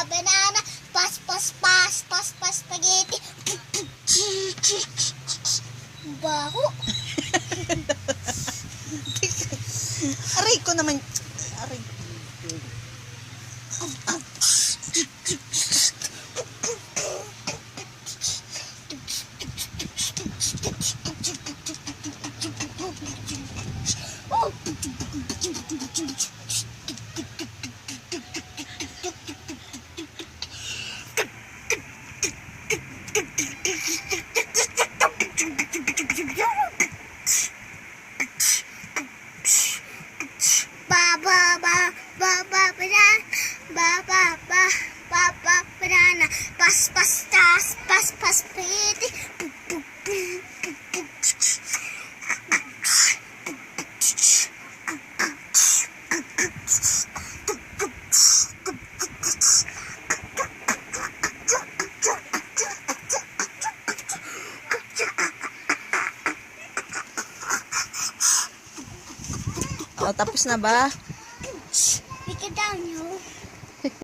Banana, pas, spaghetti. Baho. Aray ko naman. Aray. Banana, pas, spaghetti. Oh, tapos na ba? Pick it down, you.